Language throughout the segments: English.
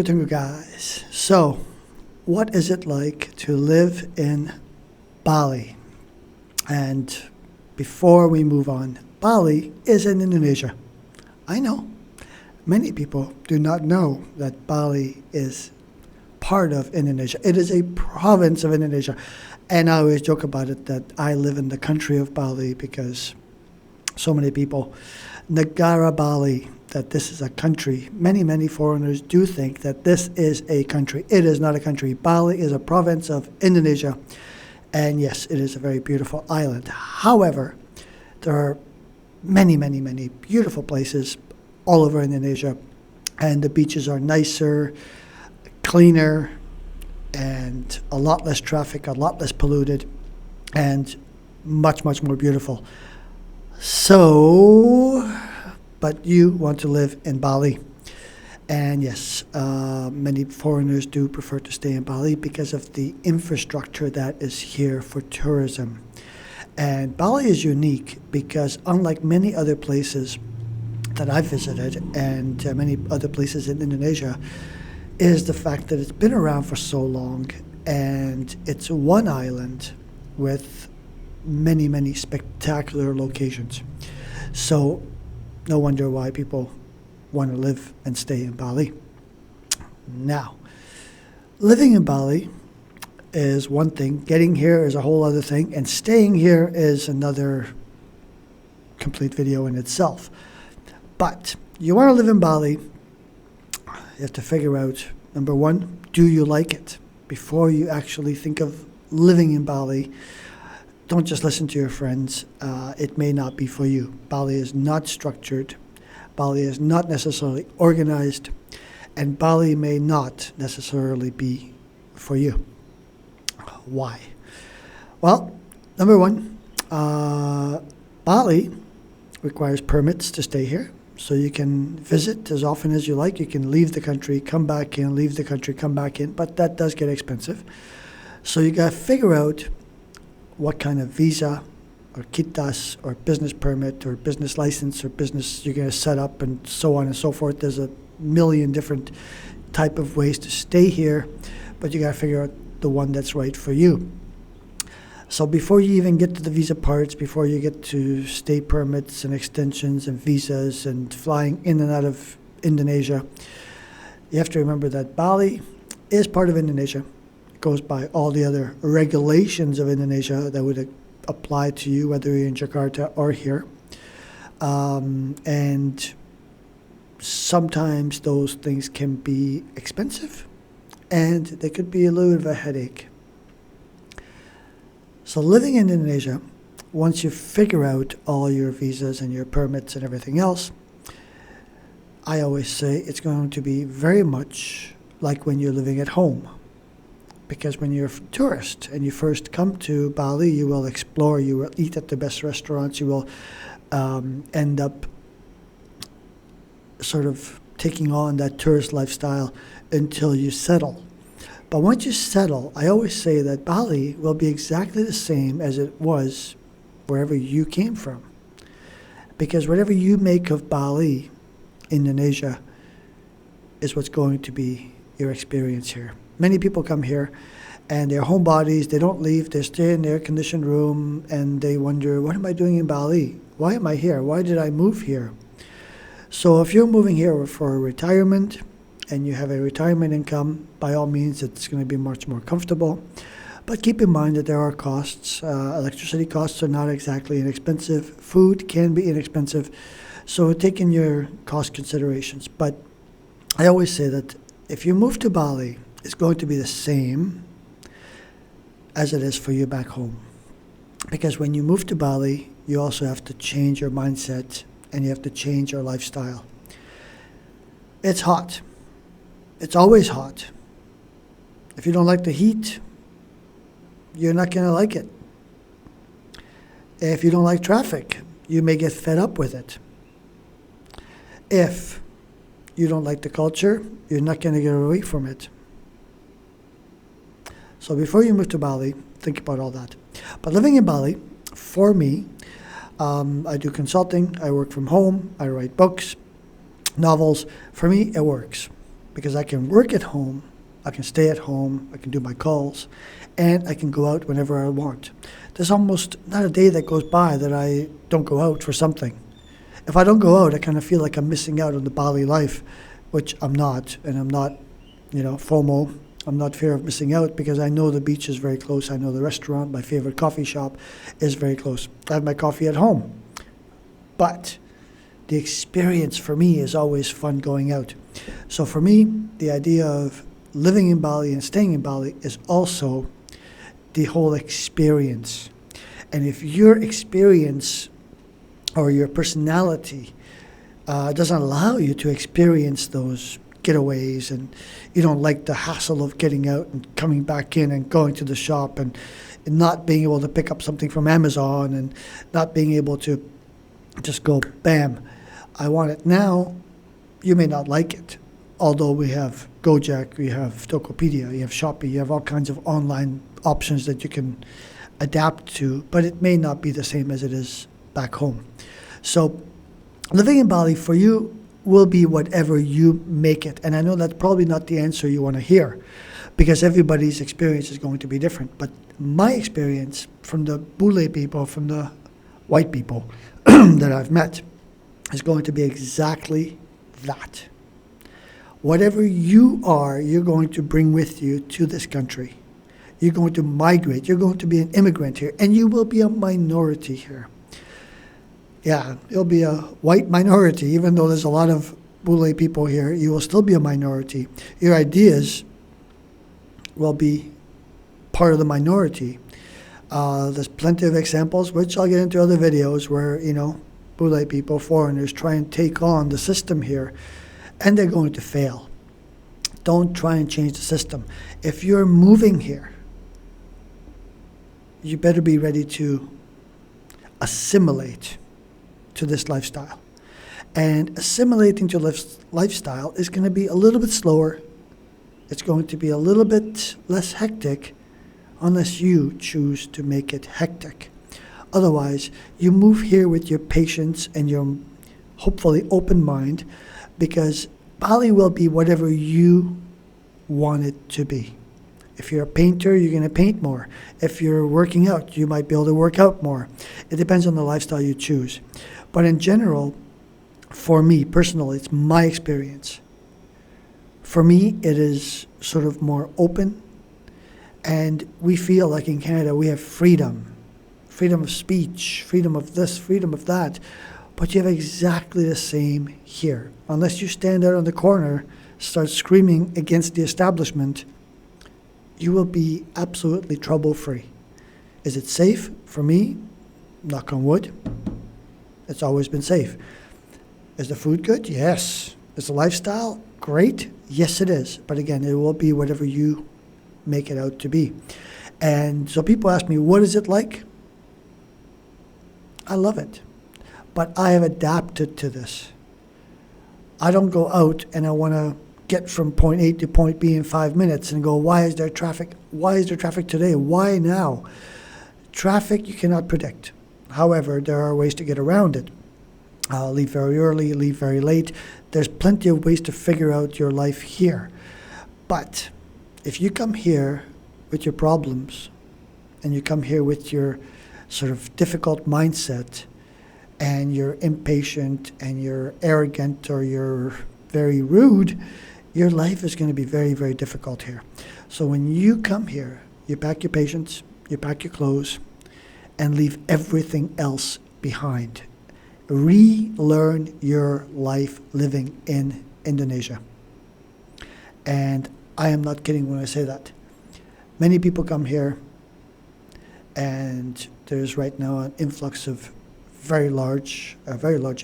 Tunggu guys. So, what is it like to live in Bali? And before we move on, Bali is in Indonesia. I know. Many people do not know that Bali is part of Indonesia. It is a province of Indonesia. And I always joke about it that I live in the country of Bali because so many people, Negara Bali, that this is a country. Many foreigners do think that this is a country. It is not a country. Bali is a province of Indonesia. And yes, it is a very beautiful island. However, there are many beautiful places all over Indonesia. And the beaches are nicer, cleaner, and a lot less traffic, a lot less polluted, and much more beautiful. So, but you want to live in Bali. And yes, many foreigners do prefer to stay in Bali because of the infrastructure that is here for tourism. And Bali is unique because unlike many other places that I've visited and many other places in Indonesia, is the fact that it's been around for so long and it's one island with many spectacular locations. So no wonder why people want to live and stay in Bali. Now, living in Bali is one thing, getting here is a whole other thing, and staying here is another complete video in itself. But you want to live in Bali, you have to figure out, number one, do you like it? Before you actually think of living in Bali, don't just listen to your friends. It may not be for you. Bali is not structured. Bali is not necessarily organized. And Bali may not necessarily be for you. Why? Well, number one, Bali requires permits to stay here. So you can visit as often as you like. You can leave the country, come back in, leave the country, come back in. But that does get expensive. So you got to figure out what kind of visa or kitas or business permit or business license or business you're going to set up and so on and so forth. There's a million different type of ways to stay here, but you got to figure out the one that's right for you. So before you even get to the visa parts, before you get to stay permits and extensions and visas and flying in and out of Indonesia, you have to remember that Bali is part of Indonesia. It goes by all the other regulations of Indonesia that would apply to you, whether you're in Jakarta or here. And sometimes those things can be expensive and they could be a little bit of a headache. So living in Indonesia, once you figure out all your visas and your permits and everything else, I always say it's going to be very much like when you're living at home. Because when you're a tourist and you first come to Bali, you will explore, you will eat at the best restaurants, you will end up sort of taking on that tourist lifestyle until you settle. But once you settle, I always say that Bali will be exactly the same as it was wherever you came from. Because whatever you make of Bali, Indonesia, is what's going to be your experience here. Many people come here and they're homebodies, they don't leave, they stay in the air-conditioned room and they wonder, what am I doing in Bali? Why am I here? Why did I move here? So if you're moving here for retirement, and you have a retirement income, by all means, it's going to be much more comfortable. But keep in mind that there are costs. Electricity costs are not exactly inexpensive. Food can be inexpensive. So take in your cost considerations. But I always say that if you move to Bali, it's going to be the same as it is for you back home. Because when you move to Bali, you also have to change your mindset and you have to change your lifestyle. It's hot. It's always hot. If you don't like the heat, you're not going to like it. If you don't like traffic, you may get fed up with it. If you don't like the culture, you're not going to get away from it. So before you move to Bali, think about all that. But living in Bali, for me, I do consulting, I work from home, I write books, novels. For me, it works. because I can work at home, I can stay at home, I can do my calls, and I can go out whenever I want. There's almost not a day that goes by that I don't go out for something. If I don't go out, I kind of feel like I'm missing out on the Bali life, which I'm not, and I'm not, FOMO. I'm not fear of missing out because I know the beach is very close. I know the restaurant, my favorite coffee shop, is very close. I have my coffee at home. But the experience for me is always fun going out. So for me, the idea of living in Bali and staying in Bali is also the whole experience. And if your experience or your personality doesn't allow you to experience those getaways, and you don't like the hassle of getting out and coming back in and going to the shop and not being able to pick up something from Amazon and not being able to just go, bam, I want it now, you may not like it. Although we have Gojek, we have Tokopedia, you have Shopee, you have all kinds of online options that you can adapt to, but it may not be the same as it is back home. So living in Bali for you will be whatever you make it. And I know that's probably not the answer you want to hear because everybody's experience is going to be different. But my experience from the Bule people, from the white people that I've met, is going to be exactly that. Whatever you are, you're going to bring with you to this country. You're going to migrate. You're going to be an immigrant here, and you will be a minority here. Yeah, you'll be a white minority, even though there's a lot of Bule people here. You will still be a minority. Your ideas will be part of the minority. There's plenty of examples, which I'll get into other videos, where, Bule people, foreigners, try and take on the system here, and they're going to fail. Don't try and change the system. If you're moving here, you better be ready to assimilate to this lifestyle. And assimilating to lifestyle is going to be a little bit slower. It's going to be a little bit less hectic unless you choose to make it hectic. Otherwise, you move here with your patience and your hopefully open mind, because Bali will be whatever you want it to be. If you're a painter, you're going to paint more. If you're working out, you might be able to work out more. It depends on the lifestyle you choose. But in general, for me personally, it's my experience. For me, it is sort of more open, and we feel like in Canada we have freedom of speech, freedom of this, freedom of that. But you have exactly the same here. Unless you stand out on the corner, start screaming against the establishment, you will be absolutely trouble-free. Is it safe? For me, knock on wood, it's always been safe. Is the food good? Yes. Is the lifestyle great? Yes, it is. But again, it will be whatever you make it out to be. And so people ask me, what is it like? I love it. But I have adapted to this. I don't go out and I want to get from point A to point B in 5 minutes and go, why is there traffic? Why is there traffic today? Why now? Traffic you cannot predict. However, there are ways to get around it. Leave very early, leave very late. There's plenty of ways to figure out your life here. But if you come here with your problems and you come here with your sort of difficult mindset, and you're impatient and you're arrogant or you're very rude, your life is going to be very, very difficult here. So when you come here, you pack your patience, you pack your clothes, and leave everything else behind. Relearn your life living in Indonesia. And I am not kidding when I say that. Many people come here, and there's right now an influx of a very large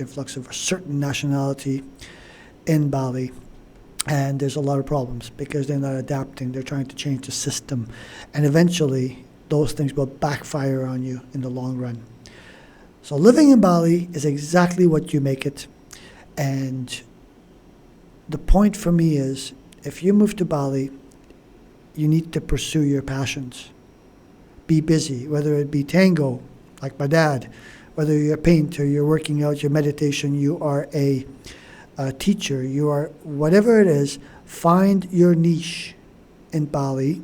influx of a certain nationality in Bali. And there's a lot of problems because they're not adapting. They're trying to change the system. And eventually, those things will backfire on you in the long run. So living in Bali is exactly what you make it. And the point for me is, if you move to Bali, you need to pursue your passions. Be busy, whether it be tango, like my dad, whether you're a painter, you're working out, your meditation, you are a teacher, you are whatever it is, Find your niche in Bali,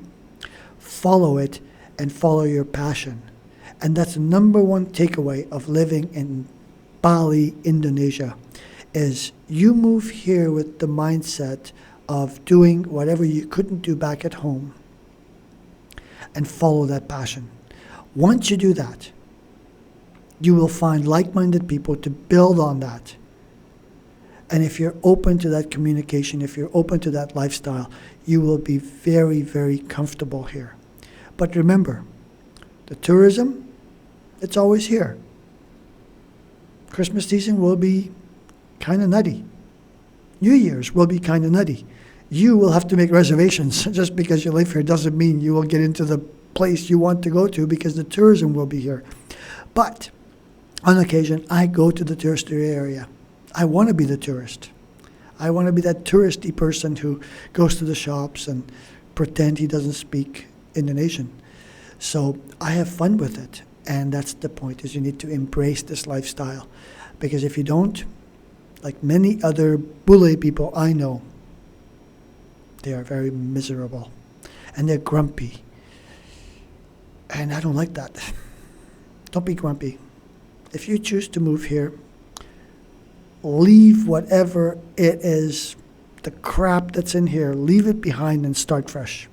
follow it, and follow your passion. And that's the number one takeaway of living in Bali, Indonesia, is you move here with the mindset of doing whatever you couldn't do back at home and follow that passion. Once you do that, you will find like-minded people to build on that. And if you're open to that communication, if you're open to that lifestyle, you will be very, very comfortable here. But remember, the tourism, it's always here. Christmas season will be kind of nutty. New Year's will be kind of nutty. You will have to make reservations. Just because you live here doesn't mean you will get into the place you want to go to, because the tourism will be here. But on occasion, I go to the touristy area. I want to be the tourist. I want to be that touristy person who goes to the shops and pretend he doesn't speak Indonesian. So I have fun with it. And that's the point, is you need to embrace this lifestyle. Because if you don't, like many other Bule people I know, they are very miserable. And they're grumpy. And I don't like that. Don't be grumpy. If you choose to move here, leave whatever it is, the crap that's in here, leave it behind and start fresh.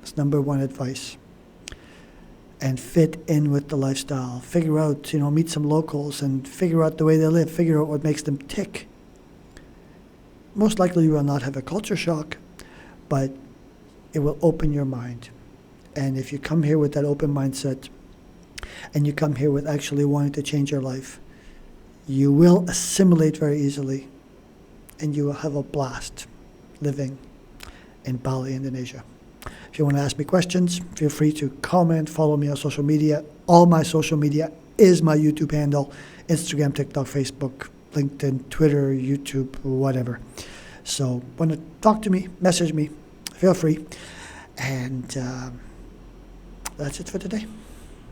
That's number one advice. And fit in with the lifestyle. Figure out, meet some locals and figure out the way they live. Figure out what makes them tick. Most likely you will not have a culture shock, but it will open your mind. And if you come here with that open mindset, and you come here with actually wanting to change your life, you will assimilate very easily, and you will have a blast living in Bali, Indonesia. If you want to ask me questions, feel free to comment, follow me on social media. All my social media is my YouTube handle: Instagram, TikTok, Facebook, LinkedIn, Twitter, YouTube, whatever. So want to talk to me, message me, feel free. And that's it for today.